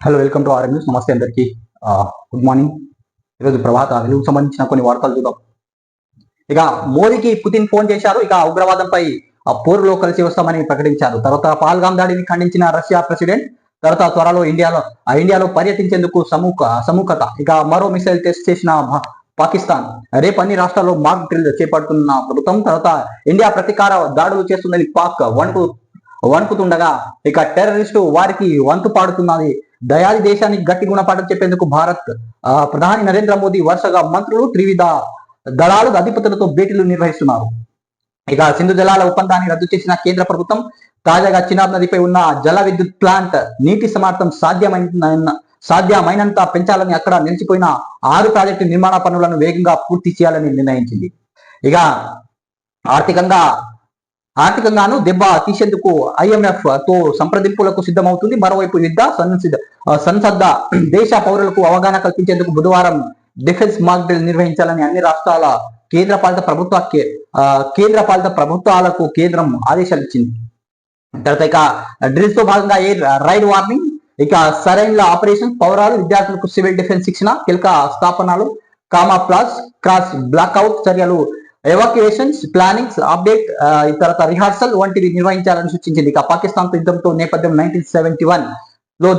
Hello, welcome to RM news. నమస్తే అందరికీ. Good morning. ఈరోజు ప్రభాత వెలుగుకు సంబంధించిన కొన్ని వార్తలు చూద్దాం. ఇక మోదీకి పుతిన్ ఫోన్ చేశారు. ఇక ఉగ్రవాదంపై పోరులో కలిసి వస్తామని ప్రకటించారు. తర్వాత పాల్గామ్ దాడిని ఖండించిన రష్యా ప్రెసిడెంట్. తర్వాత త్వరలో ఇండియాలో పర్యటించేందుకు సముఖత. ఇక మరో మిసైల్ టెస్ట్ చేసిన పాకిస్తాన్. రేపు అన్ని రాష్ట్రాల్లో మాక్ డ్రిల్ చేపడుతున్న ప్రభుత్వం. తర్వాత ఇండియా ప్రతీకార దాడులు చేస్తుందని పాక్ వణుకుతుండగా ఇక టెర్రరిస్టు వారికి వంతు పాడుతున్నది. దయాది దేశానికి గట్టి గుణపాఠం చెప్పేందుకు భారత్ ప్రధాని నరేంద్ర మోదీ వరుసగా మంత్రులు త్రివిధ దళాలు అధిపతులతో భేటీలు నిర్వహిస్తున్నారు. ఇక సింధు జలాల ఒప్పందాన్ని రద్దు చేసిన కేంద్ర ప్రభుత్వం తాజాగా చినాబ్ నదిపై ఉన్న జల విద్యుత్ ప్లాంట్ నీటి సమార్థం సాధ్యమైనంత పెంచాలని అక్కడ నిలిచిపోయిన 6 ప్రాజెక్టు నిర్మాణ పనులను వేగంగా పూర్తి చేయాలని నిర్ణయించింది. ఇక ఆర్థికంగాను దెబ్బ తీసేందుకు IMF తో సంప్రదింపులకు సిద్ధమవుతుంది. మరోవైపు సంసద్ధ దేశ పౌరులకు అవగాహన కల్పించేందుకు బుధవారం డిఫెన్స్ మాక్ డ్రిల్ నిర్వహించాలని అన్ని రాష్ట్రాల కేంద్రపాలిత ప్రభుత్వాలకు కేంద్రం ఆదేశాలు ఇచ్చింది. తర్వాత ఇక డ్రిల్స్ తో భాగంగా ఎయిర్ రైడ్ వార్నింగ్, ఇక సరైన ఆపరేషన్, పౌరాలు విద్యార్థులకు సివిల్ డిఫెన్స్ శిక్షణ, కీలక స్థాపనలు, క్రాస్ బ్లాక్అవుట్ చర్యలు, ఎవాక్యుయేషన్స్ ప్లానింగ్స్ అప్డేట్, తర్వాత రిహార్సల్ వంటివి నిర్వహించాలని సూచించింది. ఇక పాకిస్తాన్ తో యుద్ధంతో నేపథ్యం 1971 లో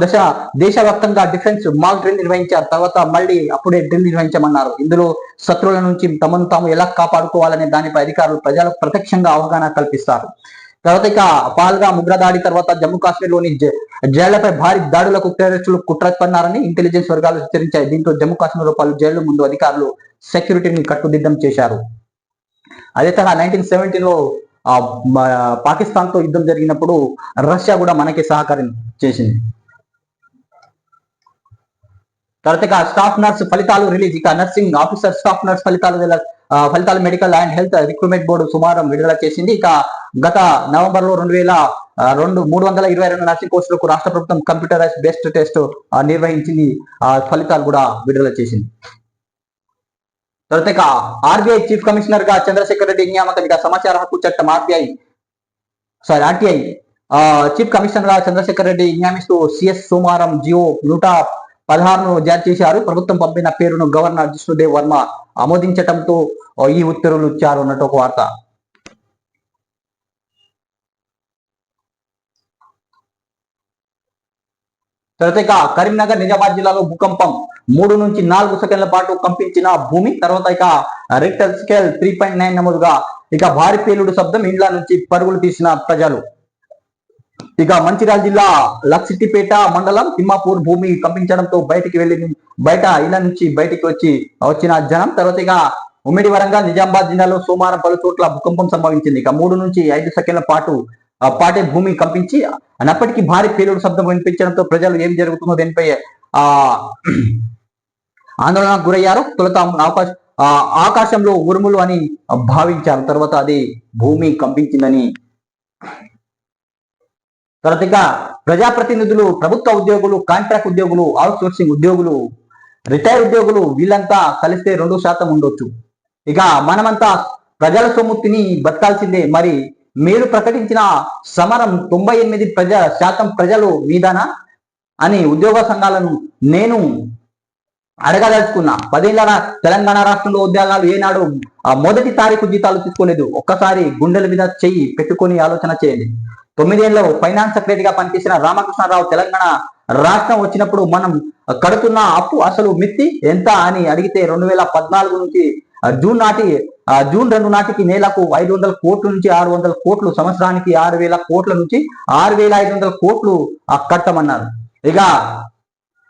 దేశవ్యాప్తంగా డిఫెన్స్ మాక్ డ్రిల్ నిర్వహించారు. తర్వాత మళ్ళీ అప్పుడే డ్రిల్ నిర్వహించమన్నారు. ఇందులో శత్రువుల నుంచి తమను తాము ఎలా కాపాడుకోవాలనే దానిపై అధికారులు ప్రజలకు ప్రత్యక్షంగా అవగాహన కల్పిస్తారు. తర్వాత ఇక పాల్గామ్ ఉగ్రదాడి తర్వాత జమ్మూ కాశ్మీర్ లోని జైళ్లపై భారీ దాడులకు టెర్రరిస్టులు కుట్ర పన్నారని ఇంటెలిజెన్స్ వర్గాలు హెచ్చరించాయి. దీంతో జమ్మూ కాశ్మీర్ లో పలు జైళ్ల ముందు అధికారులు సెక్యూరిటీని కట్టుదిట్టం చేశారు. అదే తరహా 1917 లో పాకిస్తాన్ తో యుద్ధం జరిగినప్పుడు రష్యా కూడా మనకి సహకారం చేసింది. తర్వాత ఇక స్టాఫ్ నర్స్ ఫలితాలు రిలీజ్. ఇక నర్సింగ్ ఆఫీసర్ స్టాఫ్ నర్స్ ఫలితాలు medical and health recruitment board సోమవారం విడుదల చేసింది. ఇక గత నవంబర్ లో 322 నర్సింగ్ కోర్సులకు రాష్ట్ర ప్రభుత్వం కంప్యూటరైజ్ బేస్డ్ టెస్ట్ నిర్వహించింది. ఫలితాలు కూడా విడుదల చేసింది. తర్వాత ఇక RBI చీఫ్ కమిషనర్ గా చంద్రశేఖర్ రెడ్డి నియామకం. ఇక సమాచార హక్కు చట్టం RTI చీఫ్ కమిషనర్ గా చంద్రశేఖర్ రెడ్డి నియమిస్తూ CS సోమవారం జియో 116ను జారీ చేశారు. ప్రభుత్వం పంపిన పేరును గవర్నర్ జిష్ణుదేవ్ వర్మ ఆమోదించటంతో ఈ ఉత్తర్వులు ఇచ్చారు అన్నట్టు ఒక వార్త. తర్వాత ఇక కరీంనగర్ నిజామాబాద్ జిల్లాలో భూకంపం 3 నుంచి 4 సెకండ్ల పాటు కంపించిన భూమి. తర్వాత ఇక రిక్టర్ స్కేల్ 3.9 నమోదుగా. ఇక భారీ పేలుడు శబ్దం, ఇండ్ల నుంచి పరుగులు తీసిన ప్రజలు. ఇక మంచిర్యాల జిల్లా లక్సిటిపేట మండలం తిమ్మాపూర్ భూమి కంపించడంతో బయట ఇళ్ల నుంచి బయటికి వచ్చిన జనం. తర్వాత ఇక ఉమ్మడి వరంగల్ నిజామాబాద్ జిల్లాలో సోమవారం పలు చోట్ల భూకంపం సంభవించింది. ఇక 3 నుంచి 5 సెకండ్ల పాటే భూమి కంపించి అన్నప్పటికీ భారీ పేలుడు శబ్దం వినిపించడంతో ప్రజలు ఏం జరుగుతుందో దీనిపై ఆందోళనకు గురయ్యారు. తొలుత ఆకాశంలో ఉరుములు అని భావించారు. తర్వాత అది భూమి కంపించిందని. తర్వాత ఇక ప్రజాప్రతినిధులు, ప్రభుత్వ ఉద్యోగులు, కాంట్రాక్ట్ ఉద్యోగులు, అవుట్ సోర్సింగ్ ఉద్యోగులు, రిటైర్ ఉద్యోగులు వీళ్ళంతా కలిస్తే 2% ఉండొచ్చు. ఇక మనమంతా ప్రజల సొమ్ము తిని బతకాల్సిందే. మరి మీరు ప్రకటించిన సమరం 98% ప్రజలు మీదనా అని ఉద్యోగ సంఘాలను నేను అడగదలుచుకున్నా. 10 ఏళ్ల తెలంగాణ రాష్ట్రంలో ఉద్యోగాలు ఏనాడు మొదటి తారీఖు జీతాలు తీసుకోలేదు. ఒక్కసారి గుండెల మీద చెయ్యి పెట్టుకొని ఆలోచన చేయండి. 9 ఏళ్ళలో ఫైనాన్స్ సెక్రటరీగా పనిచేసిన రామకృష్ణారావు తెలంగాణ రాష్ట్రం వచ్చినప్పుడు మనం కడుతున్న అప్పు అసలు మిత్తి ఎంత అని అడిగితే 2014 నుంచి జూన్ 2 నాటికి నెలకు 500 కోట్ల నుంచి 600 కోట్లు, సంవత్సరానికి 6,000 కోట్ల నుంచి 6,500 కోట్లు కట్టమన్నారు. ఇక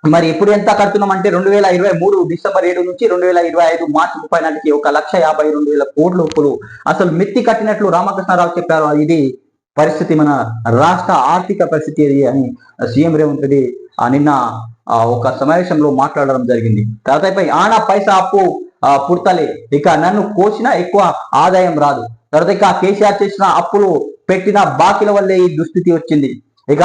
మరి ఇప్పుడు ఎంత కడుతున్నాం అంటే 2023 డిసెంబర్ 7 నుంచి 2025 మార్చి 30 నాటికి 1,52,000 కోట్లు అసలు మిత్తి కట్టినట్లు రామకృష్ణారావు చెప్పారు. ఇది పరిస్థితి, మన రాష్ట్ర ఆర్థిక పరిస్థితి అని సీఎం రేవంత్ రెడ్డి నిన్న ఒక సమావేశంలో మాట్లాడడం జరిగింది. తర్వాతపై ఆనా పైసా అప్పు పుడతలే, ఇక నన్ను కోసినా ఎక్కువ ఆదాయం రాదు. తర్వాత ఇక కేసీఆర్ చేసిన అప్పులు పెట్టిన బాకీల వల్లే ఈ దుస్థితి వచ్చింది. ఇక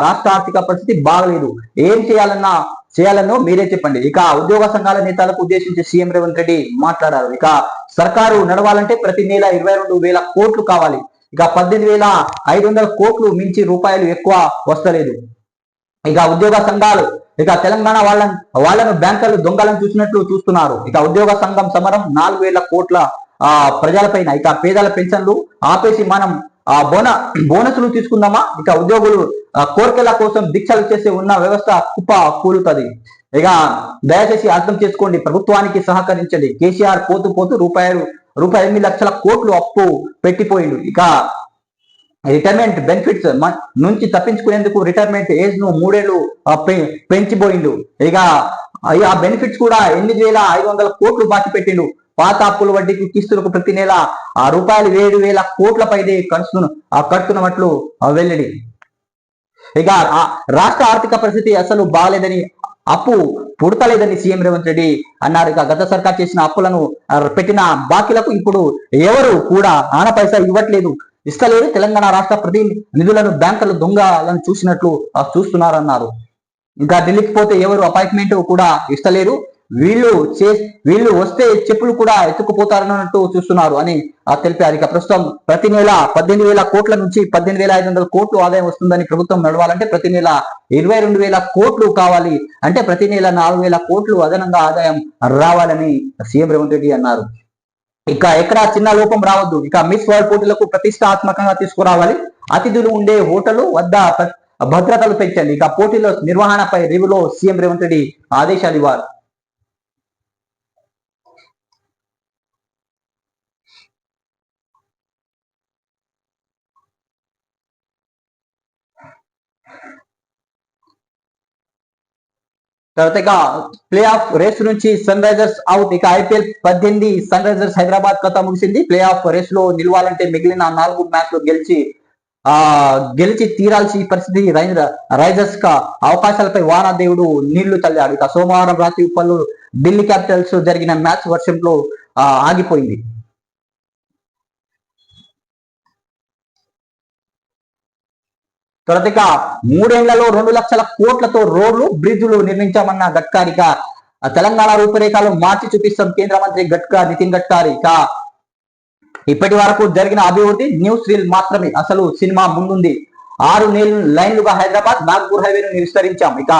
రాష్ట్ర ఆర్థిక పరిస్థితి బాగలేదు. ఏం చేయాలనో మీరే చెప్పండి. ఇక ఉద్యోగ సంఘాల నేతలకు ఉద్దేశించి సీఎం రేవంత్ రెడ్డి మాట్లాడారు. ఇక సర్కారు నడవాలంటే ప్రతి నెల 22,000 కోట్లు కావాలి. ఇక 18,500 కోట్లు మించి రూపాయలు ఎక్కువ వస్తలేదు. ఇక ఉద్యోగ సంఘాలు ఇక తెలంగాణ వాళ్ళను బ్యాంకర్లు దొంగలను చూసినట్లు చూస్తున్నారు. ఇక ఉద్యోగ సంఘం సమరం 4,000 కోట్ల ప్రజలపైన. ఇక పేదల పెన్షన్లు ఆపేసి మనం బోనస్లు తీసుకుందామా? ఇక ఉద్యోగులు కోరికల కోసం దీక్షలు చేసి ఉన్న వ్యవస్థ కుప్ప కూలుతుంది. ఇక దయచేసి అర్థం చేసుకోండి, ప్రభుత్వానికి సహకరించండి. కేసీఆర్ పోతూ పోతూ రూపాయి 8 లక్షల కోట్లు అప్పు పెట్టిపోయిండు. ఇక రిటైర్మెంట్ బెనిఫిట్స్ నుంచి తప్పించుకునేందుకు రిటైర్మెంట్ ఏజ్ ను 3 ఏళ్లు పెంచిపోయిండు. ఇక ఆ బెనిఫిట్స్ కూడా 8,500 కోట్లు బాకీ పెట్టిండు. పాత అప్పుల వడ్డీకి కిస్తులకు ప్రతి నెల రూపాయలు 7,000 కోట్ల పైదే కడుతున్నట్లు వెల్లడి. ఇక రాష్ట్ర ఆర్థిక పరిస్థితి అసలు బాగాలేదని, అప్పు పుడతలేదని సీఎం రేవంత్ రెడ్డి అన్నారు. ఇక గత సర్కార్ చేసిన అప్పులను పెట్టిన బాకీలకు ఇప్పుడు ఎవరు కూడా ఆన పైసా ఇస్తలేరు. తెలంగాణ రాష్ట్ర ప్రతినిధులను బ్యాంకులు దొంగలను చూసినట్లు చూస్తున్నారన్నారు. ఇంకా ఢిల్లీకి పోతే ఎవరు అపాయింట్మెంట్ కూడా ఇస్తలేరు, వీళ్ళు వస్తే చెప్పులు కూడా ఎత్తుకుపోతారన్నట్టు చూస్తున్నారు అని తెలిపారు. ఇక ప్రస్తుతం ప్రతి నెల 18,000 కోట్ల నుంచి 18,500 కోట్లు ఆదాయం వస్తుందని ప్రభుత్వం నడవాలంటే ప్రతి నెల 22,000 కోట్లు కావాలి. అంటే ప్రతి నెల 4,000 కోట్లు అదనంగా ఆదాయం రావాలని సీఎం రేవంత్ రెడ్డి అన్నారు. ఇక ఎక్కడ చిన్న లోపం రావద్దు. ఇక మిస్ వరల్డ్ పోటీలకు ప్రతిష్టాత్మకంగా తీసుకురావాలి. అతిథులు ఉండే హోటల్ వద్ద భద్రతలు పెంచండి. ఇక పోటీల నిర్వహణపై రివ్యూలో సీఎం రేవంత్ రెడ్డి ఆదేశాలు ఇవ్వాలి. తర్వాత ఇక ప్లే ఆఫ్ రేస్ నుంచి సన్ రైజర్స్ అవుట్. ఇక ఐపీఎల్ 18 సన్ రైజర్స్ హైదరాబాద్ కథ ముగిసింది. ప్లే ఆఫ్ రేస్ లో నిలవాలంటే మిగిలిన 4 మ్యాచ్లు గెలిచి తీరాల్సి పరిస్థితి రైజర్స్ కా అవకాశాలపై వానాదేవుడు నీళ్లు చల్లాడు. ఇక సోమవారం రాత్రి ఉప్పల్లో ఢిల్లీ క్యాపిటల్స్ జరిగిన మ్యాచ్ వర్షంలో ఆగిపోయింది. తర్వాత 3 ఏళ్లలో 2 లక్షల కోట్లతో రోడ్లు బ్రిడ్జ్లు నిర్మించామన్న గడ్కరీగా తెలంగాణ రూపురేఖలు మార్చి చూపిస్తాం కేంద్ర మంత్రి నితిన్ గడ్కరీ. ఇప్పటి వరకు జరిగిన అభివృద్ధి న్యూస్ రీల్ మాత్రమే, అసలు సినిమా ముందుంది. 6 లైన్లుగా హైదరాబాద్ నాగ్పూర్ హైవేను విస్తరించాం. ఇక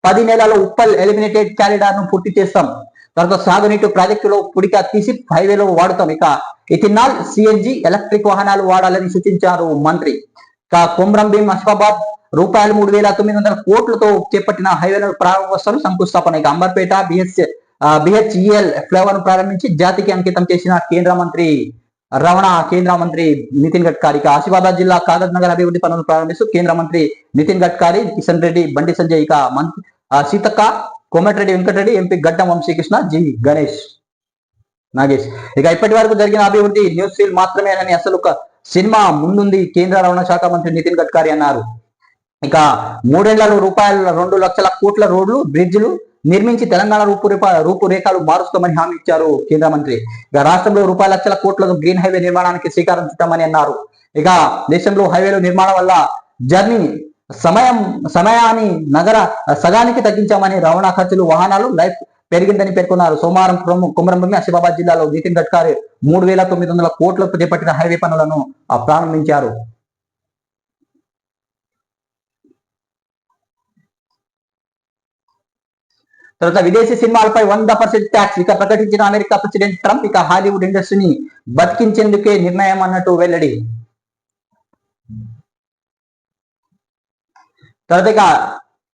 10 నెలల్లో ఉప్పల్ ఎలిమినేటెడ్ కారిడార్ ను పూర్తి చేస్తాం. తర్వాత సాగునీటి ప్రాజెక్టులో పుడిక తీసి హైవేలో వాడుతాం. ఇక ఇథినాల్, సిఎన్జి, ఎలక్ట్రిక్ వాహనాలు వాడాలని సూచించారు మంత్రి. కొమ్రంభీం అసిఫాబాద్ రూపాయలు 3,900 కోట్లతో చేపట్టిన హైవేలను ప్రారంభోత్సవం శంకుస్థాపన. ఇక అంబర్పేట బిహెచ్ఈఎల్ ఫ్లైఓవర్ ప్రారంభించి జాతికి అంకితం చేసిన కేంద్ర మంత్రి నితిన్ గడ్కరీ. ఆసిఫాబాద్ జిల్లా కాగజ్ నగర్ అభివృద్ధి పనులను ప్రారంభిస్తూ కేంద్ర మంత్రి నితిన్ గడ్కరీ, కిషన్ రెడ్డి, బండి సంజయ్, ఇక సీతక్క, కోమటిరెడ్డి వెంకటరెడ్డి, ఎంపీ గడ్డం వంశీకృష్ణ, జి గణేష్ నాగేష్. ఇక ఇప్పటి వరకు జరిగిన అభివృద్ధి న్యూస్ రీల్ మాత్రమేనని, అసలు సినిమా ముందుంది కేంద్ర రవాణా శాఖ మంత్రి నితిన్ గడ్కరీ అన్నారు. ఇక 3 ఏళ్లలో రూపాయల 2 లక్షల కోట్ల రోడ్లు బ్రిడ్జ్లు నిర్మించి తెలంగాణ రూపురేఖలు మారుస్తామని హామీ ఇచ్చారు కేంద్ర మంత్రి. ఇక రాష్ట్రంలో రూపాయల లక్షల కోట్లతో గ్రీన్ హైవే నిర్మాణానికి శ్రీకారం చుట్టామని అన్నారు. ఇక దేశంలో హైవేల నిర్మాణం వల్ల జర్నీ సమయాన్ని సగానికి తగ్గించామని, రవాణా ఖర్చులు, వాహనాలు లైఫ్ పెరిగిందని పేర్కొన్నారు. సోమవారం కొమరంభీం ఆసిఫాబాద్ జిల్లాలో నితిన్ గడ్కరీ 3,900 కోట్లతో చేపట్టిన హైవే పనులను ప్రారంభించారు. తర్వాత విదేశీ సినిమాలపై 100% ట్యాక్స్ ఇక ప్రకటించిన అమెరికా ప్రెసిడెంట్ ట్రంప్. ఇక హాలీవుడ్ ఇండస్ట్రీని బతికించేందుకే నిర్ణయం అన్నట్టు వెల్లడి. తర్వాత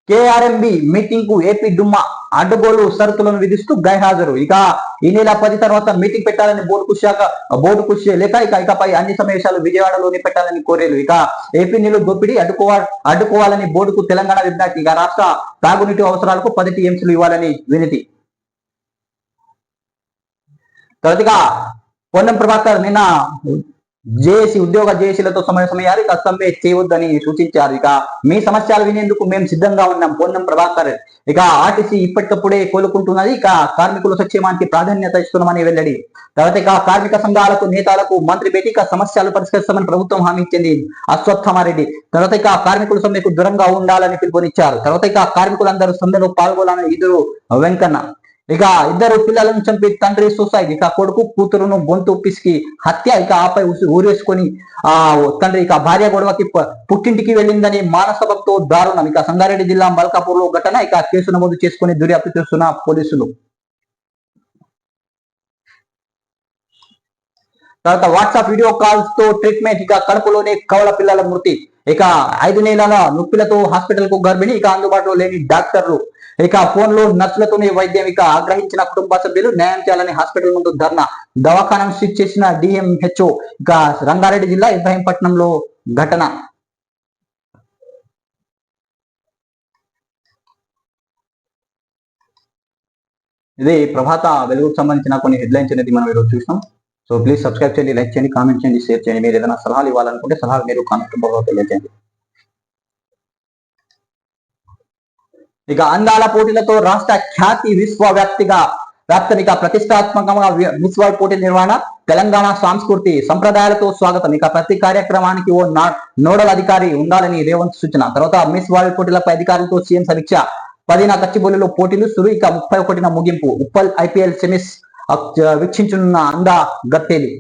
కేఆర్ఎంబి మీటింగ్ కు ఏపీ డుమ్మా అడ్డగోలు షరతులను విధిస్తూ గైహాజరు. ఇక ఈ నెల 10 తర్వాత మీటింగ్ పెట్టాలని బోర్డు కృషి లేక ఇకపై అన్ని సమావేశాలు విజయవాడలోనే పెట్టాలని కోరేరు. ఇక ఏపీ నీళ్లు దోపిడీ అడ్డుకోవాలని బోర్డుకు తెలంగాణ విజ్ఞప్తి. ఇక రాష్ట్ర తాగునీటి అవసరాలకు 10 టీఎంసీలు ఇవ్వాలని వినతి. తర్వాత పొన్నం ప్రభాకర్ నిన్న జేఏసీలతో సమావేశమయ్యారు. ఇక సమ్మె చేయవద్దని సూచించారు. ఇక మీ సమస్యలు వినేందుకు మేము సిద్ధంగా ఉన్నాం పొన్నం ప్రభాకర్. ఇక ఆర్టీసీ ఇప్పటికప్పుడే కోలుకుంటున్నది. ఇక కార్మికుల సంక్షేమానికి ప్రాధాన్యత ఇస్తున్నామని వెల్లడి. తర్వాత కార్మిక సంఘాలకు నేతలకు మంత్రి భేటీ. సమస్యలు పరిష్కరిస్తామని ప్రభుత్వం హామీ ఇచ్చింది అశ్వత్థామారెడ్డి. తర్వాత కార్మికుల సమ్మెకు దూరంగా ఉండాలని పిలుపునిచ్చారు. తర్వాత కార్మికులందరూ సమ్మెలో పాల్గొనాలని ఇద్దరు వెంకన్న. ఇక ఇద్దరు పిల్లలను చంపి తండ్రి సూసైడ్. ఇక కొడుకు కూతురును గొంతు పిసికి హత్య. ఇక ఆపై ఊరేసుకొని తండ్రి ఇక భార్య గొడవకి పుట్టింటికి వెళ్ళిందని మానసభతో దారుణం. ఇక సంగారెడ్డి జిల్లా మల్కాపూర్ లో ఘటన. ఇక కేసు నమోదు చేసుకుని దర్యాప్తు చేస్తున్న పోలీసులు. తర్వాత వాట్సాప్ వీడియో కాల్స్ తో ట్రీట్మెంట్. ఇక కడుపులోనే కవల పిల్లల మృతి. ఇక 5 నెలల నొప్పిలతో హాస్పిటల్ కు గర్భిణి. ఇక అందుబాటులో లేని డాక్టర్లు. ఇక ఫోన్ లో నర్సులతోనే వైద్యం. ఇక ఆగ్రహించిన కుటుంబ సభ్యులు న్యాయం చేయాలని హాస్పిటల్ ముందు ధర్నా. దవాఖానం స్విచ్ చేసిన డిఎంహెచ్ఓ. ఇక రంగారెడ్డి జిల్లా ఇబ్రాహీంపట్నంలో ఘటన. ఇది ప్రభాత వెలుగుకు సంబంధించిన కొన్ని హెడ్లైన్స్ అనేది మనం ఈరోజు చూసాం. సో ప్లీజ్ సబ్స్క్రైబ్ చేయండి, లైక్ చేయండి, కామెంట్ చేయండి, షేర్ చేయండి. మీరు ఏదైనా సలహాలు ఇవ్వాలనుకుంటే సలహాలు మీరు కామెంట్ రూపంలో తెలియజేయండి. ఇక అందాల పోటీలతో రాష్ట్ర ఖ్యాతి విశ్వవ్యాప్తిగా ఇక ప్రతిష్టాత్మకంగా మిస్ వరల్డ్ పోటీ నిర్వహణ. తెలంగాణ సంస్కృతి సంప్రదాయాలతో స్వాగతం. ఇక ప్రతి కార్యక్రమానికి ఓ నోడల్ అధికారి ఉండాలని రేవంత్ సూచన. తర్వాత మిస్ వరల్డ్ పోటీలపై అధికారులతో సీఎం సమీక్ష. 10న కచ్చిబౌలిలో పోటీలు సురు. ఇక 31న ముగింపు. ఉప్పల్ ఐపీఎల్ సెమీస్ వీక్షించనున్న అందా గత్తేలు.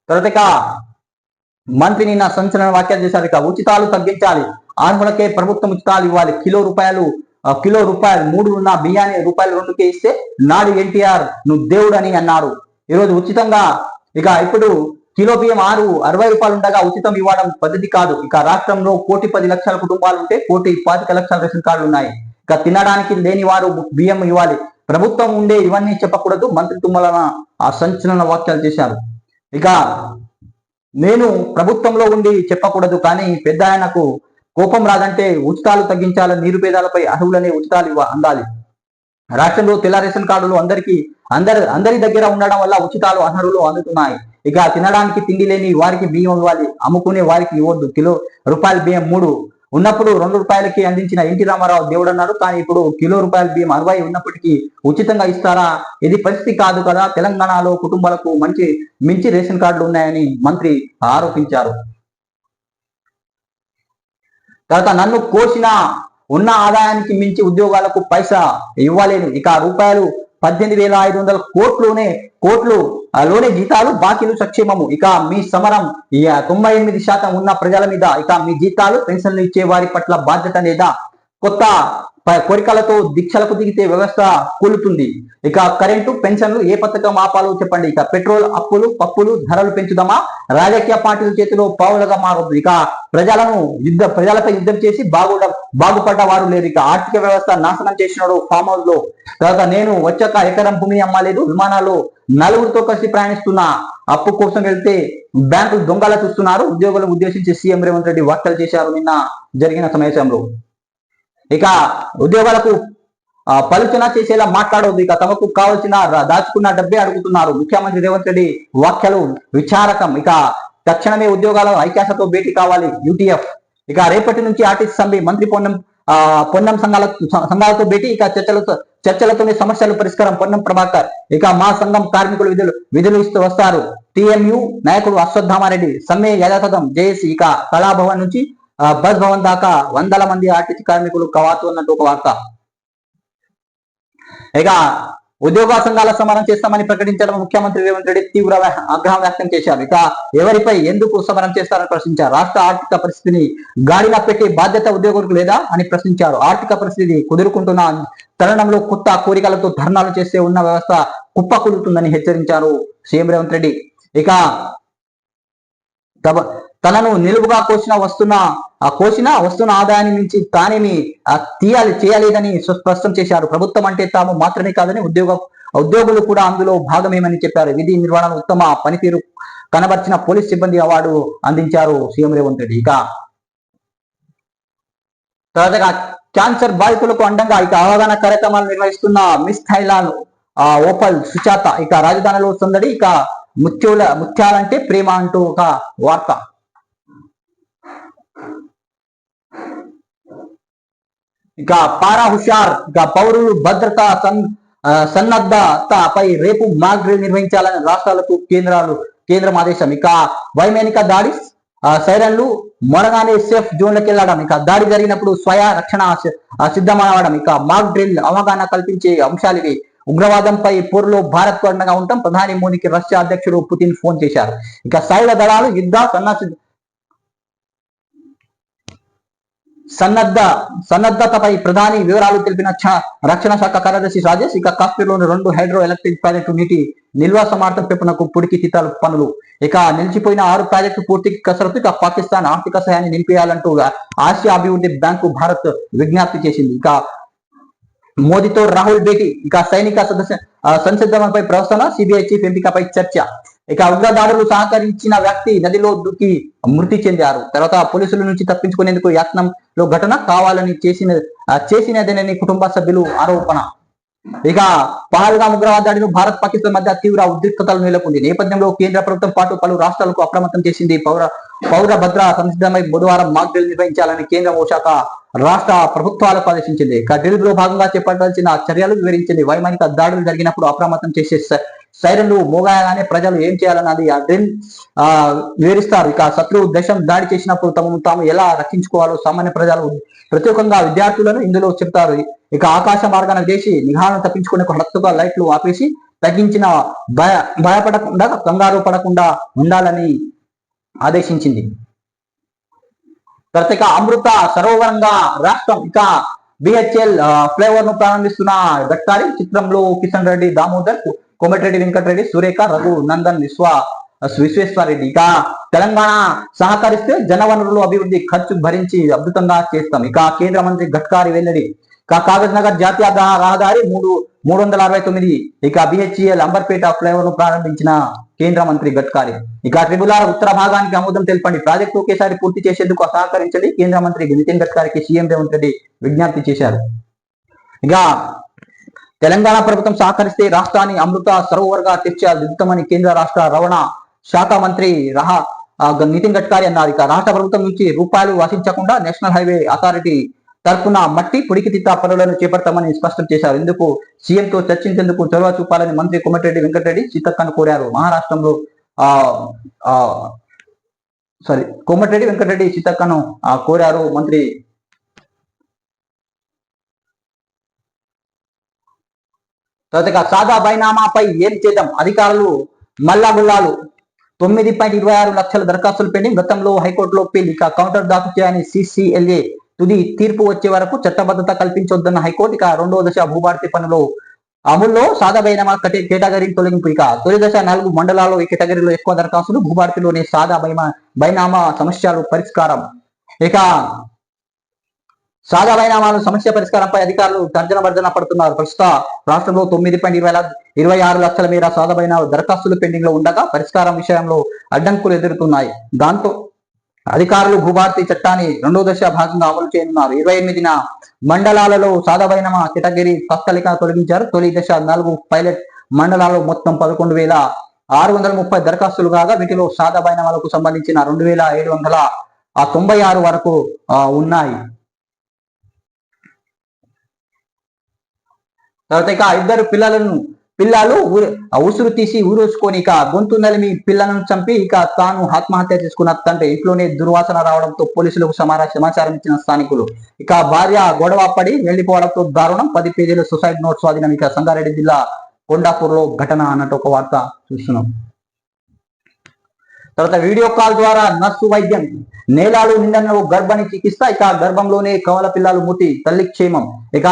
తర్వాత ఇక మంత్రి నిన్న సంచలన వ్యాఖ్యలు చేశారు. ఇక ఉచితాలు తగ్గించాలి, ఆర్ములకే ప్రభుత్వం ఉచితాలు ఇవ్వాలి. కిలో రూపాయలు 3 ఉన్న బియ్యాన్ని ₹2కే ఇస్తే నాడు ఎన్టీఆర్ నువ్వు దేవుడు అని అన్నారు. ఈరోజు ఉచితంగా ఇక ఇప్పుడు కిలో బియ్యం 60 రూపాయలు ఉండగా ఉచితం ఇవ్వడం పద్ధతి కాదు. ఇక రాష్ట్రంలో 1,10,00,000 కుటుంబాలు ఉంటే 1,25,00,000 రేషన్ కార్డులు ఉన్నాయి. ఇక తినడానికి లేని వారు బియ్యం ఇవ్వాలి. ప్రభుత్వం ఉండే ఇవన్నీ చెప్పకూడదు. మంత్రి తుమ్మల ఆ సంచలన వ్యాఖ్యలు చేశారు. ఇక నేను ప్రభుత్వంలో ఉండి చెప్పకూడదు, కానీ పెద్ద ఆయనకు కోపం రాదంటే ఉచితాలు తగ్గించాలని, నిరుపేదలపై అర్హులనే ఉచితాలు అందాలి. రాష్ట్రంలో తెల్ల రేషన్ కార్డులు అందరి దగ్గర ఉండడం వల్ల ఉచితాలు అర్హులు అందుతున్నాయి. ఇక తినడానికి తిండి లేని వారికి బియ్యం ఇవ్వాలి, అమ్ముకునే వారికి ఇవ్వద్దు. కిలో రూపాయల బియ్యం 3 ఉన్నప్పుడు ₹2కి అందించిన ఎన్టీ రామారావు దేవుడు అన్నారు. కానీ ఇప్పుడు కిలో రూపాయల బియ్యం 60 ఉన్నప్పటికీ ఉచితంగా ఇస్తారా? ఇది పరిస్థితి కాదు కదా. తెలంగాణలో కుటుంబాలకు మించి రేషన్ కార్డులు ఉన్నాయని మంత్రి ఆరోపించారు. తర్వాత నన్ను కోసిన ఉన్న ఆదాయానికి మించి ఉద్యోగాలకు పైసా ఇవ్వలేను. ఇక ₹18,500 కోట్లులోనే జీతాలు, బాకీలు, సంక్షేమము. ఇక మీ సమరం 98% ఉన్న ప్రజల మీద. ఇక మీ జీతాలు, పెన్షన్లు ఇచ్చే వారి పట్ల బాధ్యత లేదా? కొత్త కోరికలతో దీక్షలకు దిగితే వ్యవస్థ కూలుతుంది. ఇక కరెంటు, పెన్షన్లు ఏ పథకం ఆపాలో చెప్పండి. ఇక పెట్రోల్, అప్పులు, పప్పులు ధరలు పెంచుదామా? రాజకీయ పార్టీల చేతిలో పావులుగా మారొద్దు. ఇక ప్రజలపై యుద్ధం చేసి బాగుపడ్డ వారు లేరు. ఇక ఆర్థిక వ్యవస్థ నాశనం చేసినాడు ఫామ్ హౌస్ లో. తర్వాత నేను వచ్చాక ఎకరం భూమి అమ్మలేదు. విమానాలు 4గురితో కలిసి ప్రయాణిస్తున్నా. అప్పు కోసం వెళ్తే బ్యాంకులు దొంగల చూస్తున్నారు. ఉద్యోగులను ఉద్దేశించి సీఎం రేవంత్ రెడ్డి వ్యాఖ్యలు చేశారు నిన్న జరిగిన సమావేశంలో. ఇక ఉద్యోగాలకు పలుచన చేసేలా మాట్లాడవద్దు. ఇక తమకు కావాల్సిన దాచుకున్న డబ్బే అడుగుతున్నారు. ముఖ్యమంత్రి రేవంత్ రెడ్డి వ్యాఖ్యలు విచారకం. ఇక తక్షణమే ఉద్యోగాల ఐక్యతతో భేటీ కావాలి యూటీఎఫ్. ఇక రేపటి నుంచి ఆర్టీసీ సమ్మె. మంత్రి పొన్నం సంఘాలతో భేటీ. ఇక చర్చలతోనే సమస్యలు పరిష్కారం. పొన్నం ప్రభాకర్. ఇక మా సంఘం కార్మికులు విధులు ఇస్తూ వస్తారు. టిఎంయు నాయకుడు అశ్వత్థామారెడ్డి. సమ్మె యథాతథం. జేఏసీ. ఇక కళాభవన్ నుంచి బస్ భవన్ దాకా 100ల మంది ఆర్టీసీ కార్మికులు కవాతు అన్నట్టు ఒక వార్త. ఇక ఉద్యోగ సంఘాల సమరం చేస్తామని ప్రకటించడం ముఖ్యమంత్రి రేవంత్ రెడ్డి తీవ్ర ఆగ్రహం వ్యక్తం చేశారు. ఇక ఎవరిపై ఎందుకు సమరం చేస్తారని ప్రశ్నించారు. రాష్ట్ర ఆర్థిక పరిస్థితిని గాడిన పెట్టే బాధ్యత ఉద్యోగులకు లేదా అని ప్రశ్నించారు. ఆర్థిక పరిస్థితి కుదురుకుంటున్న తరుణంలో కొత్త కోరికలతో ధర్నాలు చేస్తే ఉన్న వ్యవస్థ కుప్పకూలుతుందని హెచ్చరించారు సీఎం రేవంత్ రెడ్డి. ఇక తనను నిలువుగా వస్తున్న ఆదాయాన్ని మించి తానేమి చేయలేదని స్పష్టం చేశారు. ప్రభుత్వం అంటే తాము మాత్రమే కాదని ఉద్యోగులు కూడా అందులో భాగమేమని చెప్పారు. విధి నిర్వహణ ఉత్తమ పనితీరు కనబర్చిన పోలీస్ సిబ్బంది అవార్డు అందించారు సీఎం రేవంత్ రెడ్డి. ఇక తర్వాత క్యాన్సర్ బాధితులకు అండంగా ఇక అవగాహన కార్యక్రమాలు నిర్వహిస్తున్న మిస్ థైలాండ్ ఓపల్ సుచాత. ఇక రాజధానిలో సందడి. ఇక ముత్యాలంటే ప్రేమ అంటూ ఒక వార్త. ఇక పారా హుషార్. ఇక పౌరులు భద్రత సన్నద్ధతపై రేపు మాక్ డ్రిల్ నిర్వహించాలని రాష్ట్రాలకు కేంద్రం ఆదేశం. ఇక వైమానిక దాడి సైరన్లు మొరగానే సేఫ్ జోన్లకు వెళ్ళడం, ఇక దాడి జరిగినప్పుడు స్వయ రక్షణ సిద్ధమవడం, ఇక మాక్ డ్రిల్ అవగాహన కల్పించే అంశాలు ఇవి. ఉగ్రవాదంపై పోరులో భారత్ కు అండగా ఉంటాం, ప్రధాని మోదీకి రష్యా అధ్యక్షుడు పుతిన్ ఫోన్ చేశారు. ఇక సాయుధ దళాలు యుద్ధ సన్నద్ధతపై ప్రధాని వివరాలు తెలిపిన రక్షణ శాఖ కార్యదర్శి రాజేష్. ఇక కాశ్మీర్లోని 2 హైడ్రో ఎలక్ట్రిక్ ప్రాజెక్టు నీటి నిల్వ సామర్థ్యం పెంపునకు పుడికి తీతాలు పనులు. ఇక నిలిచిపోయిన 6 ప్రాజెక్టు పూర్తికి కసరత్తు. ఇక పాకిస్తాన్ ఆర్థిక సహాయాన్ని నిలిపేయాలంటూ ఆసియా అభివృద్ధి బ్యాంకు భారత్ విజ్ఞప్తి చేసింది. ఇక మోదీతో రాహుల్ భేటీ. ఇక సైనిక సంసిద్ధమపై ప్రవర్తన, సిబిఐ చీఫ్ ఎంపికపై చర్చ. ఇక ఉగ్రదాడులు సహకరించిన వ్యక్తి నదిలో దూకి మృతి చెందారు. తర్వాత పోలీసుల నుంచి తప్పించుకునేందుకు యత్నంలో ఘటన కావాలని చేసినదేనని కుటుంబ సభ్యులు ఆరోపణ. ఇక పహల్గామ్ ఉగ్రవాద దాడిలో భారత్ పాకిస్తాన్ మధ్య తీవ్ర ఉద్రిక్తతలు నెలకొంది. నేపథ్యంలో కేంద్ర ప్రభుత్వం పాటు పలు రాష్ట్రాలకు అప్రమత్తం చేసింది. పౌర భద్ర సంసిద్ధమై బుధవారం మాక్ డ్రిల్ నిర్వహించాలని కేంద్ర హోంశాఖ రాష్ట్ర ప్రభుత్వాలకు ఆదేశించింది. ఇక డ్రిల్ లో భాగంగా చేపట్టాల్సిన చర్యలు వివరించింది. వైమానిక దాడులు జరిగినప్పుడు అప్రమత్తం చేసే సైరన్లు మోగాయగానే ప్రజలు ఏం చేయాలన్నది ఆ డ్రిల్ వివరిస్తారు. ఇక శత్రువు దేశం దాడి చేసినప్పుడు తమను తాము ఎలా రక్షించుకోవాలో సామాన్య ప్రజలు, ప్రత్యేకంగా విద్యార్థులను ఇందులో చెప్తారు. ఇక ఆకాశ మార్గాన విదేశీ నిఘాలను తప్పించుకునే హత్తుగా లైట్లు ఆపేసి తగ్గించిన భయపడకుండా కంగారు పడకుండా ఉండాలని ఆదేశించింది. ప్రత్యేక అమృత సరోవరంగా రాష్ట్రం. ఇక బిహెచ్ఎల్ ఫ్లైఓవర్ ను ప్రారంభిస్తున్న గడ్కరీ. చిత్రంలో కిషన్ రెడ్డి, దామోదర్, కోమటిరెడ్డి వెంకటరెడ్డి, సురేఖ, రఘు నందన్, విశ్వేశ్వరరెడ్డి. ఇక తెలంగాణ సహకరిస్తే జనవనరులు అభివృద్ధి ఖర్చు భరించి అద్భుతంగా చేస్తాం. ఇక కేంద్ర మంత్రి గడ్కరీ వెల్లడి. ఇక కాగజ్ నగర్ జాతీయ రహదారి 369. ఇక బిహెచ్ఎల్ అంబర్పేట ఫ్లైఓవర్ ను ప్రారంభించిన కేంద్ర మంత్రి గడ్కరీ. ఇక ట్రిబులార్ ఉత్తర భాగానికి ఆమోదం తెలపండి, ప్రాజెక్టు ఒకేసారి పూర్తి చేసేందుకు సహకరించండి. కేంద్ర మంత్రి నితిన్ గడ్కరీకి సీఎం రేవంత్ రెడ్డి విజ్ఞప్తి చేశారు. ఇక తెలంగాణ ప్రభుత్వం సహకరిస్తే రాష్ట్రాన్ని అమృత సరోవర్ గా తీర్చిదిద్దుతామని కేంద్ర రాష్ట్ర రవాణా శాఖ మంత్రి నితిన్ గడ్కరీ అన్నారు. ఇక రాష్ట్ర ప్రభుత్వం నుంచి రూపాయలు ఆశించకుండా నేషనల్ హైవే అథారిటీ తరపున మట్టి పొడికితీత పనులను చేపడతామని స్పష్టం చేశారు. ఇందుకు సీఎంతో చర్చించేందుకు చొరవ చూపాలని మంత్రి కోమటిరెడ్డి వెంకటరెడ్డి సీతక్కను కోరారు. మహారాష్ట్రంలో కోమటిరెడ్డి వెంకటరెడ్డి సీతక్కను కోరారు మంత్రి. తర్వాత సాదా బైనామాపై ఏం చేద్దాం, అధికారులు మల్లాగుల్లాలు. 9.26 లక్షల దరఖాస్తులు పెండింగ్. గతంలో హైకోర్టులో పిల్. ఇక కౌంటర్ దాఖలు చేయని సిసిఎల్ఏ తుది తీర్పు వచ్చే వరకు చట్టబద్ధత కల్పించొద్దన్న హైకోర్టు. ఇక 2వ దశ భూభారతి పనులు అమల్లో సాదా బైనామా కేటగిరీ తొలగింపు. ఇక తొలి దశ 4 మండలాల్లో ఈ కేటగిరీలో ఎక్కువ దరఖాస్తులు, భూభారతిలోనే సాదా బైనామా సమస్యలు పరిష్కారం. ఇక సాదా బైనామాలు సమస్య పరిష్కారంపై అధికారులు తర్జన భర్జన పడుతున్నారు. ప్రస్తుత రాష్ట్రంలో 9.26 లక్షల మేర సాదా బైనామా దరఖాస్తులు పెండింగ్ లో ఉండగా పరిష్కారం విషయంలో అడ్డంకులు ఎదురుతున్నాయి. దాంతో అధికారులు భూభారతి చట్టాన్ని 2వ దశ భాగంగా అమలు చేయనున్నారు. 28 మండలాలలో సాదా బైనామా కేటగిరీ తాత్కాలికంగా తొలగించారు. తొలి దశ 4 పైలట్ మండలాల్లో మొత్తం 11,630 దరఖాస్తులు కాగా వీటిలో సాదా బైనామాలకు సంబంధించిన 2,796 వరకు ఉన్నాయి. తర్వాత ఇక 2 పిల్లలు ఉసురు తీసి ఊరేసుకొని ఇక గొంతు నలిమి పిల్లలను చంపి ఇక తాను ఆత్మహత్య చేసుకున్న తండ్రి. ఇంట్లోనే దుర్వాసన రావడంతో పోలీసులకు సమాచారం ఇచ్చిన స్థానికులు. ఇక భార్య గొడవ పడి వెళ్లిపోవడంతో దారుణం. 10 పేజీల సూసైడ్ నోట్ స్వాధీనం. ఇక సంగారెడ్డి జిల్లా కొండాపూర్ లో ఘటన అన్నట్టు ఒక వార్త చూస్తున్నాం. తర్వాత వీడియో కాల్ ద్వారా నర్సు వైద్యం. నేలాలు నిండను గర్భాన్ని చికిత్స. ఇక గర్భంలోనే కవల పిల్లలు మృతి, తల్లి క్షేమం. ఇక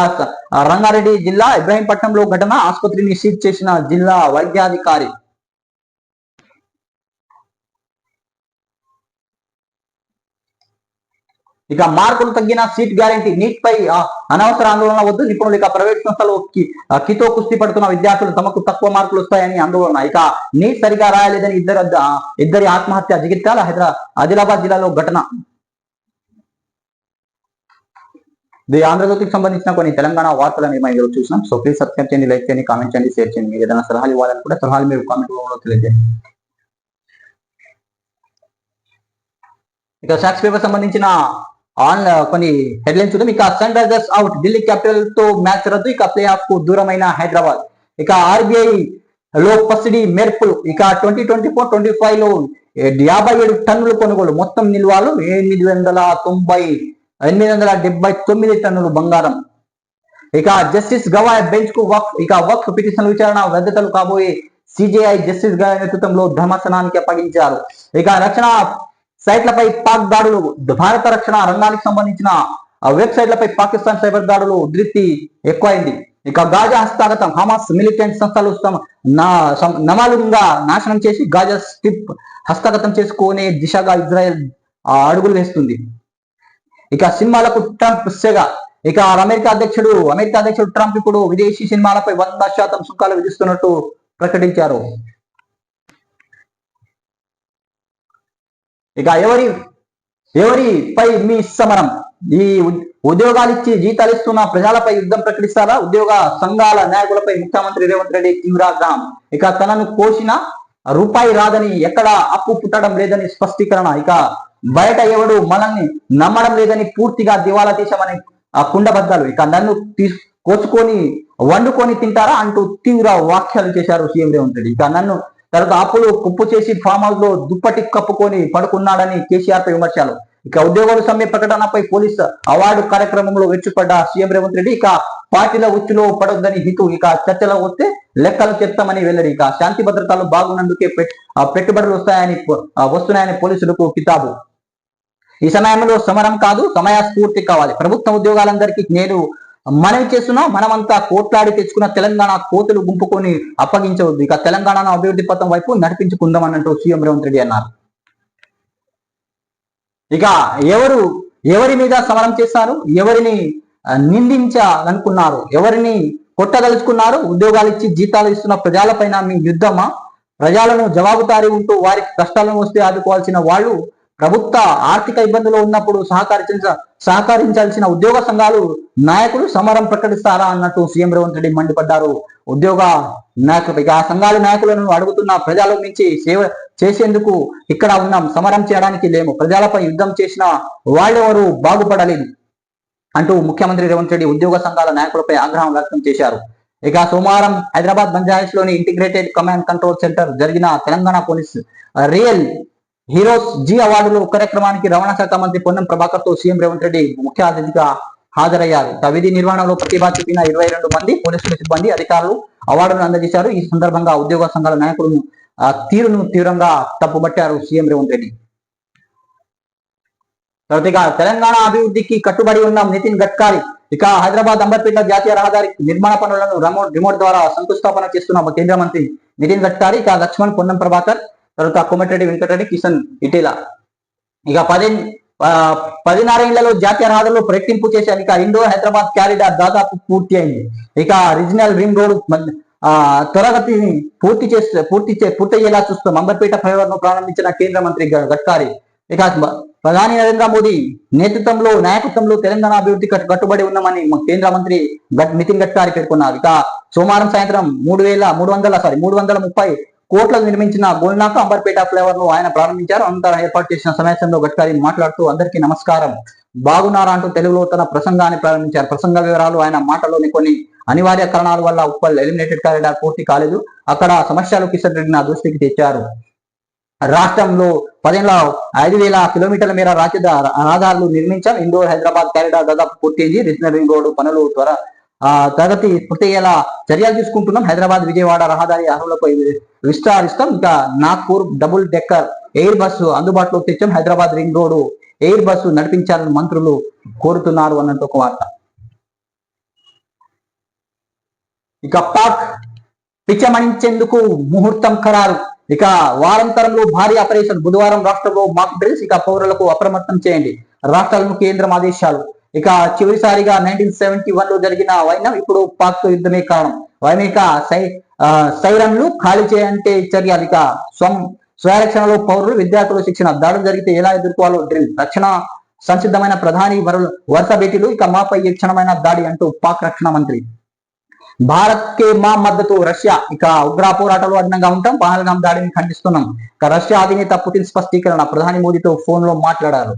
రంగారెడ్డి జిల్లా ఇబ్రాహీంపట్నంలో ఘటన, ఆసుపత్రిని సీజ్ చేసిన జిల్లా వైద్యాధికారి. ఇక మార్కులు తగ్గిన సీట్ గ్యారంటీ. నీట్ పై అనవసర ఆందోళన వద్దు నిపుణులు. ఇక ప్రైవేట్ సంస్థలో కితో కుస్తీ పడుతున్న విద్యార్థులు తమకు తక్కువ మార్కులు వస్తాయని ఆందోళన. ఇక నీట్ సరిగా రాయలేదని ఇద్దరి ఆత్మహత్య. జగిత్యాల ఆదిలాబాద్ జిల్లాలో ఘటన. ఇది ఆంధ్రజ్యోతికి సంబంధించిన కొన్ని తెలంగాణ వార్తలను మేము ఈరోజు చూసినాం. సో ప్లీజ్ సబ్స్క్రైబ్ చేయండి, లైక్ చేయండి, కామెంట్ చేయండి, షేర్ చేయండి. మీరు ఏదైనా సలహాలు ఇవ్వాలనుకుంటే సలహాలు మీరు కామెంట్ రూపంలో తెలియజేయండి. ఇక సాక్షి పేపర్ సంబంధించిన కొన్ని హెడ్లైన్స్ చూద్దాం. ఇక Sunrisers out, Delhi capital తో మ్యాచ్ రద్దు. ఇక ప్లే ఆఫ్ కు దూరమైన హైదరాబాద్. ఇక ఆర్బీఐ లో సబ్సిడీ మెరుపులు. ఇక 2024-25లో 57 టన్నులు కొనుగోలు, మొత్తం నిల్వలు 879 టన్నులు బంగారం. ఇక జస్టిస్ గవాయ్ బెంచ్ కు వక్ఫ్ పిటిషన్ విచారణ రద్దతలు కాబోయే సిజేఐ జస్టిస్ గవాయ్ నేతృత్వంలో ధర్మాసనానికి అప్పగించారు. ఇక రక్షణ సైట్లపై పాక్ దాడులు, భారత రక్షణ రంగానికి సంబంధించిన వెబ్సైట్లపై పాకిస్తాన్ సైబర్ దాడులు ఉధృతి ఎక్కువైంది. ఇక గాజా హస్తగతం, హమాస్ మిలిటెంట్ సంస్థలు నమాలుగా నాశనం చేసి గాజా స్ట్రిప్ హస్తగతం చేసుకునే దిశగా ఇజ్రాయెల్ అడుగులు వేస్తుంది. ఇక సినిమాలకు ట్రంప్ సెగ. ఇక అమెరికా అధ్యక్షుడు ట్రంప్ ఇప్పుడు విదేశీ సినిమాలపై 100% సుంకాలు విధిస్తున్నట్టు ప్రకటించారు. ఇక ఎవరిపై మీ సమరం? ఈ ఉద్యోగాలిచ్చి జీతాలిస్తున్న ప్రజలపై యుద్ధం ప్రకటిస్తారా? ఉద్యోగ సంఘాల నాయకులపై ముఖ్యమంత్రి రేవంత్ రెడ్డి తీవ్రాగ్రహం. ఇక తనను కోసిన రూపాయి రాదని, ఎక్కడ అప్పు పుట్టడం లేదని స్పష్టీకరణ. ఇక బయట ఎవడు మనల్ని నమ్మడం లేదని, పూర్తిగా దివాలా తీసామని కుండబద్దాలు. ఇక నన్ను కోసుకొని వండుకొని తింటారా అంటూ తీవ్ర వ్యాఖ్యలు చేశారు సీఎం రేవంత్ రెడ్డి. ఇక నన్ను తర్వాత అప్పులు కుప్పు చేసి ఫామ్ హౌస్ లో దుప్పటి కప్పుకొని పడుకున్నాడని కేసీఆర్ పై విమర్శలు. ఇక ఉద్యోగుల సమ్మె ప్రకటనపై పోలీస్ అవార్డు కార్యక్రమంలో వెచ్చుపడ్డ సీఎం రేవంత్ రెడ్డి. ఇక పార్టీల ఉచ్చులో పడొద్దని హితు. ఇక చర్చలో వస్తే లెక్కలు చెప్తామని వెల్లడి. ఇక శాంతి భద్రతలు బాగున్నందుకే పెట్టుబడులు వస్తున్నాయని పోలీసులకు కితాబు. ఈ సమయంలో సమరం కాదు, సమయస్ఫూర్తి కావాలి. ప్రభుత్వ ఉద్యోగాలందరికీ నేను మనవి చేస్తున్నా, మనమంతా కోట్లాడి తెచ్చుకున్న తెలంగాణ కోతులు గుంపుకొని అప్పగించవద్దు. ఇక తెలంగాణను అభివృద్ధి పథం వైపు నడిపించుకుందాం అన్నట్టు సీఎం రేవంత్ రెడ్డి అన్నారు. ఇక ఎవరి మీద సమరం చేస్తారు? ఎవరిని నిందించాలనుకున్నారు? ఎవరిని కొట్టదలుచుకున్నారు? ఉద్యోగాలు ఇచ్చి జీతాలు ఇస్తున్న ప్రజలపైన మీ యుద్ధమా? ప్రజలను జవాబుదారీ ఉంటూ వారికి కష్టాలను వస్తే ఆదుకోవాల్సిన వాళ్ళు ప్రభుత్వ ఆర్థిక ఇబ్బందులు ఉన్నప్పుడు సహకరించాల్సిన ఉద్యోగ సంఘాలు నాయకులు సమరం ప్రకటిస్తారా అన్నట్టు సీఎం రేవంత్ రెడ్డి మండిపడ్డారు. ఉద్యోగ నాయకులు ఇక ఆ సంఘాల నాయకులను అడుగుతున్న, ప్రజల నుంచి సేవ చేసేందుకు ఇక్కడ ఉన్నాం, సమరం చేయడానికి లేము. ప్రజలపై యుద్ధం చేసిన వాళ్ళెవరు బాగుపడలేదు అంటూ ముఖ్యమంత్రి రేవంత్ రెడ్డి ఉద్యోగ సంఘాల నాయకులపై ఆగ్రహం వ్యక్తం చేశారు. ఇక సోమవారం హైదరాబాద్ బంజారాస్ లోని ఇంటిగ్రేటెడ్ కమాండ్ కంట్రోల్ సెంటర్ జరిగిన తెలంగాణ పోలీస్ రియల్ హీరోస్ జీ అవార్డులు కార్యక్రమానికి రవాణా శాఖ మంత్రి పొన్నం ప్రభాకర్ తో సీఎం రేవంత్ రెడ్డి ముఖ్య అతిథిగా హాజరయ్యారు. విధి నిర్వహణలో ప్రతిభ చూపిన 22 మంది పోలీసుల సిబ్బంది అధికారులు అవార్డును అందజేశారు. ఈ సందర్భంగా ఉద్యోగ సంఘాల నాయకులను తీరును తీవ్రంగా తప్పుబట్టారు సీఎం రేవంత్ రెడ్డి. తర్వాత తెలంగాణ అభివృద్ధికి కట్టుబడి ఉన్న నితిన్ గడ్కరీ. ఇక హైదరాబాద్ అంబర్పేట జాతీయ రహదారి నిర్మాణ పనులను రిమోట్ ద్వారా శంకుస్థాపన చేస్తున్న కేంద్ర మంత్రి నితిన్ గడ్కరీ, ఇక లక్ష్మణ్, పొన్నం ప్రభాకర్, తర్వాత కోమటిరెడ్డి వెంకటరెడ్డి, కిషన్ ఇటీల. ఇక 16 ఏళ్లలో జాతీయ రహదారులు రెట్టింపు చేశారు. ఇక ఇండోర్ హైదరాబాద్ క్యారిడార్ దాదాపు పూర్తి అయింది. ఇక రీజనల్ రింగ్ రోడ్ త్వరగతిని పూర్తయ్యేలా చూస్తాం. అంబర్పేట ఫ్లైఓవర్ ను ప్రారంభించిన కేంద్ర మంత్రి గడ్కరీ. ఇక ప్రధాని నరేంద్ర మోదీ నాయకత్వంలో తెలంగాణ అభివృద్ధి కట్టుబడి ఉన్నామని కేంద్ర మంత్రి నితిన్ గడ్కరీ పేర్కొన్నారు. ఇక సోమవారం సాయంత్రం 330 కోట్ల నిర్మించిన గోల్నాక అంబర్పేట ఫ్లైఓవర్ ను ఆయన ప్రారంభించారు. అనంతరం ఏర్పాటు చేసిన సమావేశంలో గడ్కరీ మాట్లాడుతూ, అందరికీ నమస్కారం, బాగున్నారా అంటూ తెలుగులో తన ప్రసంగాన్ని ప్రారంభించారు. ప్రసంగ వివరాలు, ఆయన మాటల్లోని కొన్ని అనివార్య కారణాల వల్ల ఉప్పల్ ఎలిమినేటెడ్ కారిడార్ పూర్తి కాలేదు, అక్కడ సమస్యలు కిషన్ రెడ్డి నా దృష్టికి తెచ్చారు. రాష్ట్రంలో 5,000 కిలోమీటర్ల మేర రహదారులు నిర్మించాం. ఇండోర్ హైదరాబాద్ కారిడార్ దాదాపు పూర్తయింది. రీజనల్ రింగ్ రోడ్డు పనులు తరగతి పూర్తయ్యేలా చర్యలు తీసుకుంటున్నాం. హైదరాబాద్ విజయవాడ రహదారి అర్హులపై విస్తరిస్తాం. ఇంకా Nagpur double decker air bus అందుబాటులో తెచ్చాం. Hyderabad ring road air bus నడిపించాలని మంత్రులు కోరుతున్నారు అన్నట్టు ఒక వార్త. ఇక పాక్ పిచ్చమణించేందుకు ముహూర్తం ఖరారు. ఇక వారాంతరంలో భారీ ఆపరేషన్, బుధవారం రాష్ట్రంలో మాక్ డ్రిల్స్. ఇక పౌరులకు అప్రమత్తం చేయండి, రాష్ట్రాలకు కేంద్రం ఆదేశాలు. ఇక చివరిసారిగా 1971 లో జరిగిన వైనం ఇప్పుడు పాక్ తో యుద్ధమే కారణం. వైమిక సైరన్లు ఖాళీ చేయంటే చర్యలు. ఇక స్వరక్షణలో పౌరులు, విద్యార్థులు శిక్షణ. దాడులు జరిగితే ఎలా ఎదుర్కోవాలో డ్రిల్. రక్షణ సంసిద్ధమైన ప్రధాని వరుస భేటీలు. ఇక మాపై ఈ క్షణమైన దాడి అంటూ పాక్ రక్షణ మంత్రి. భారత్ కే మా మద్దతు రష్యా. ఇక ఉగ్ర పోరాటాలు అడ్డంగా ఉంటాం, పహల్గాం దాడిని ఖండిస్తున్నాం. ఇక రష్యా అధినేత పుతిన్ స్పష్టీకరణ, ప్రధాని మోదీతో ఫోన్ లో మాట్లాడారు.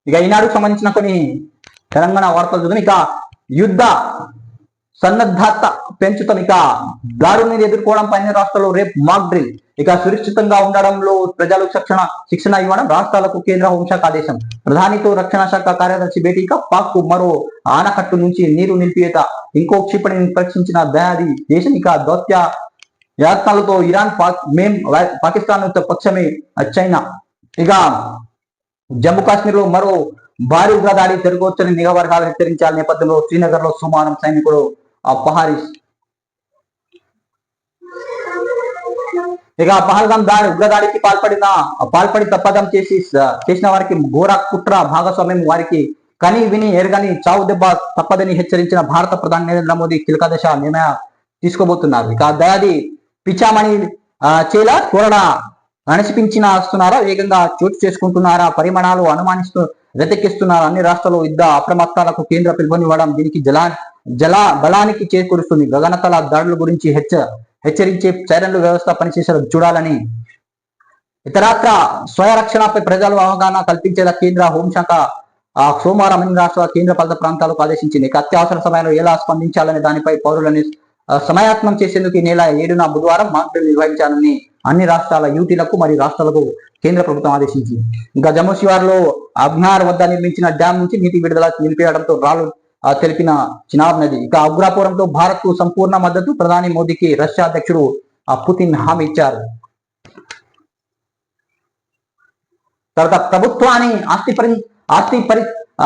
ఇక ఈనాడుకు సంబంధించిన కొన్ని తెలంగాణ వార్తలు చూద్దాం. ఇక యుద్ధ సన్నద్ధత పెంచుతాం. ఇక దాడుని ఎదుర్కోవడం పైన రాష్ట్రాల్లో రేపు మాక్ డ్రిల్. ఇక సురక్షితంగా ఉండడంలో ప్రజలకు శిక్షణ ఇవ్వడం రాష్ట్రాలకు కేంద్ర హోంశాఖ ఆదేశం. ప్రధానితో రక్షణ శాఖ కార్యదర్శి భేటీ. ఇక పాక్ కు మరో ఆనకట్టు నుంచి నీరు నిలిపివేత. ఇంకో క్షిపణిని పరీక్షించిన దయాది దేశం. ఇక దౌత్య యత్నాలతో ఇరాన్ పాకిస్తాన్ పక్షమే చైనా. ఇక జమ్మూ కాశ్మీర్ లో మరో భారీ ఉగ్రదాడి జరగవచ్చని నిఘా వర్గాలు హెచ్చరించాల నేపథ్యంలో శ్రీనగర్ లో సోమవారం సైనికుడు పహారీస్. ఇక పహల్గామ్ ఉగ్రదాడికి పాల్పడి తప్పదం చేసిన వారికి ఘోర కుట్ర భాగస్వామ్యం వారికి కని విని ఎరగని చావు దెబ్బ తప్పదని హెచ్చరించిన భారత ప్రధాని నరేంద్ర మోదీ కీలక దశ నిర్ణయం తీసుకోబోతున్నారు. ఇక దయాది పిచామణి చేలా త్వరణ వస్తున్నారా, వేగంగా చోటు చేసుకుంటున్నారా, పరిమాణాలు అనుమానిస్తూ రెతెక్కిస్తున్నారు. అన్ని రాష్ట్రాలు యుద్ధ అప్రమత్తాలకు కేంద్ర పిలుపునివ్వడం దీనికి జల బలానికి చేకూరుస్తుంది. గగనతల దాడుల గురించి హెచ్చరించే సైరన్లు వ్యవస్థ పనిచేసే చూడాలని ఇతరత్ర స్వయరక్షణపై ప్రజలు అవగాహన కల్పించేలా కేంద్ర హోంశాఖ సోమవారం అన్ని రాష్ట్రాల కేంద్ర పాలిత ప్రాంతాలకు ఆదేశించింది. అత్యవసర సమయంలో ఎలా స్పందించాలని దానిపై పౌరులని సమయాత్మం చేసేందుకు ఈ నెల 7న బుధవారం మాక్ డ్రిల్ నిర్వహించాలని అన్ని రాష్ట్రాల యూటీలకు మరియు రాష్ట్రాలకు కేంద్ర ప్రభుత్వం ఆదేశించింది. ఇంకా జమ్మూ శివార్లో అబ్నార్ వద్ద నిర్మించిన డ్యాం నుంచి నీటి విడుదల నిలిపేయడంతో రాళ్ళు తెలిపిన చినాబ్ నది. ఇక అగ్రాపురంతో భారత్ కు సంపూర్ణ మద్దతు. ప్రధాని మోదీకి రష్యా అధ్యక్షుడు పుతిన్ హామీ ఇచ్చారు. తర్వాత ప్రభుత్వాన్ని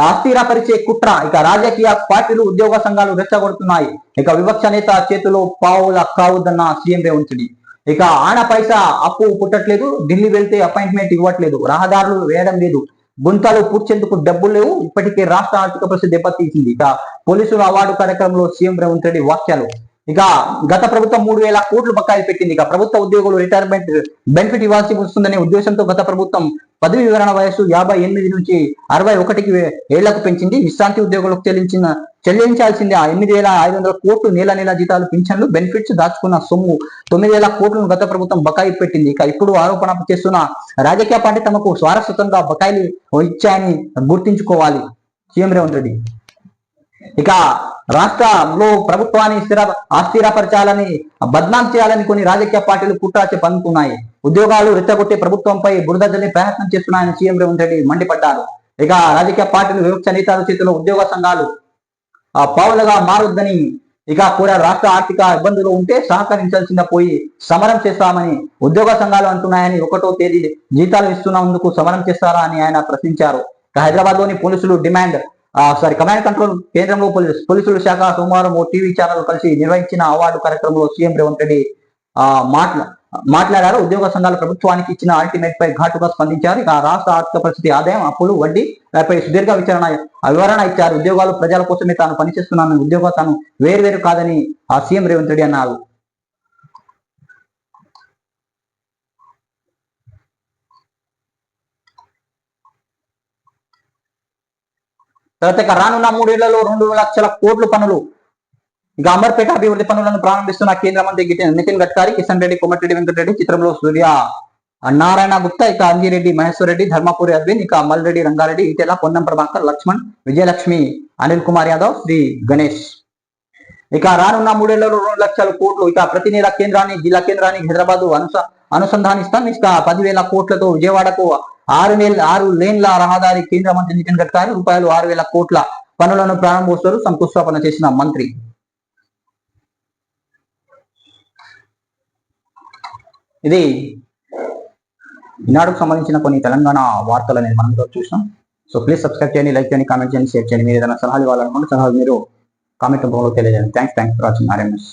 అస్థిరపరిచే కుట్ర. ఇక రాజకీయ పార్టీలు ఉద్యోగ సంఘాలు రెచ్చగొడుతున్నాయి. ఇక వివక్ష నేత చేతిలో పావుల కావుదన్న సీఎం రేవంత్ రెడ్డి. ఇక ఆన పైసా అప్పు పుట్టట్లేదు. ఢిల్లీ వెళ్తే అపాయింట్మెంట్ ఇవ్వట్లేదు. రహదారులు వేయడం లేదు. గుంతలు పూడ్చేందుకు డబ్బులు లేవు. ఇప్పటికే రాష్ట్ర ఆర్థిక పరిస్థితి దెబ్బతీసింది. ఇక పోలీసుల అవార్డు కార్యక్రమంలో సీఎం రేవంత్ రెడ్డి వ్యాఖ్యలు. ఇక గత ప్రభుత్వం 3,000 కోట్లు బకాయిలు పెట్టింది. ఇక ప్రభుత్వ ఉద్యోగులు రిటైర్మెంట్ బెనిఫిట్ ఇవ్వాల్సి వస్తుందనే ఉద్దేశంతో గత ప్రభుత్వం పదవి వివరణ వయసు 58 నుంచి 61 ఏళ్లకు పెంచింది. విశ్రాంతి ఉద్యోగులకు చెల్లించాల్సింది 8,500 కోట్లు నెల జీతాలు, పింఛన్లు, బెనిఫిట్స్ దాచుకున్న సొమ్ము 9,000 కోట్లను గత ప్రభుత్వం బకాయి పెట్టింది. ఇక ఇప్పుడు ఆరోపణ చేస్తున్న రాజకీయ పార్టీ తమకు స్వారస్యంగా బకాయిలు ఇచ్చాయని గుర్తించుకోవాలి సీఎం రేవంత్ రెడ్డి. ఇక రాష్ట్రంలో ప్రభుత్వాన్ని అస్థిరపరచాలని బద్నాం చేయాలని కొన్ని రాజకీయ పార్టీలు కుట్రాచి పన్నుతున్నాయి. ఉద్యోగాలు రెచ్చగొట్టే ప్రభుత్వంపై బురద జల్లే ప్రయత్నం చేస్తున్నాయని సీఎం రేవంత్ రెడ్డి మండిపడ్డారు. ఇక రాజకీయ పార్టీలు వివక్ష నేతల చేతిలో ఉద్యోగ సంఘాలు పావులుగా మారొద్దని ఇక కూడా రాష్ట్ర ఆర్థిక ఇబ్బందులు ఉంటే సహకరించాల్సిందా పోయి సమరం చేస్తామని ఉద్యోగ సంఘాలు అంటున్నాయని. 1వ తేదీ జీతాలు ఇస్తున్నందుకు సమరం చేస్తారా అని ఆయన ప్రశ్నించారు. హైదరాబాద్ లోని పోలీసులు కమాండ్ కంట్రోల్ కేంద్రంలో పోలీసుల శాఖ సోమవారం ఓ టీవీ ఛానల్ కలిసి నిర్వహించిన అవార్డు కార్యక్రమంలో సీఎం రేవంత్ రెడ్డి మాట్లాడారు. ఉద్యోగ సంఘాలు ప్రభుత్వానికి ఇచ్చిన అల్టిమేట్ పై ఘాటుగా స్పందించారు. ఇక రాష్ట్ర ఆర్థిక పరిస్థితి, ఆదాయం, అప్పులు, వడ్డీ పై సుదీర్ఘ వివరణ ఇచ్చారు. ఉద్యోగాలు ప్రజల కోసమే తాను పనిచేస్తున్నానని, ఉద్యోగం తాను వేరు కాదని సీఎం రేవంత్ రెడ్డి అన్నారు. తర్వాత ఇక రానున్న 3 ఏళ్లలో 2 లక్షల కోట్ల పనులు. ఇక అంబర్పేట అభివృద్ధి పనులను ప్రారంభిస్తున్న కేంద్ర మంత్రి నితిన్ గడ్కరీ, కిషన్ రెడ్డి, కోమటిరెడ్డి వెంకటరెడ్డి, చిత్రంలో సూర్య నారాయణ గుప్తా, ఇక అంజిరెడ్డి మహేశ్వర్ రెడ్డి, ధర్మపురి అరవింద్, ఇక మల్రెడ్డి రంగారెడ్డి, ఈటెల, పొన్నం ప్రభాకర్, లక్ష్మణ్, విజయలక్ష్మి, అనిల్ కుమార్ యాదవ్, శ్రీ గణేష్. ఇక రానున్న 3 ఏళ్లలో 2 లక్షల కోట్లు. ఇక ప్రతి నెల జిల్లా కేంద్రాన్ని హైదరాబాద్ అనుసంధానిస్తాం. ఇక 10,000 కోట్లతో విజయవాడకు 6 లేన్ల రహదారి. కేంద్ర మంత్రి నితిన్ గడ్కరీ రూపాయలు 6,000 కోట్ల పనులను ప్రారంభోత్సవాలు శంకుస్థాపన చేసిన మంత్రి. ఇది ఈనాడుకు సంబంధించిన కొన్ని తెలంగాణ వార్తలు అనేది మనం చూసాం. సో ప్లీజ్ సబ్స్క్రైబ్ చేయండి, లైక్ చేయండి, కామెంట్ చేయండి, షేర్ చేయండి. మీరు ఏదైనా సలహాలు ఇవ్వాలనుకుంటే సలహాలు మీరు కామెంట్ రూపంలో తెలియజేయండి. Thanks for watching RMS.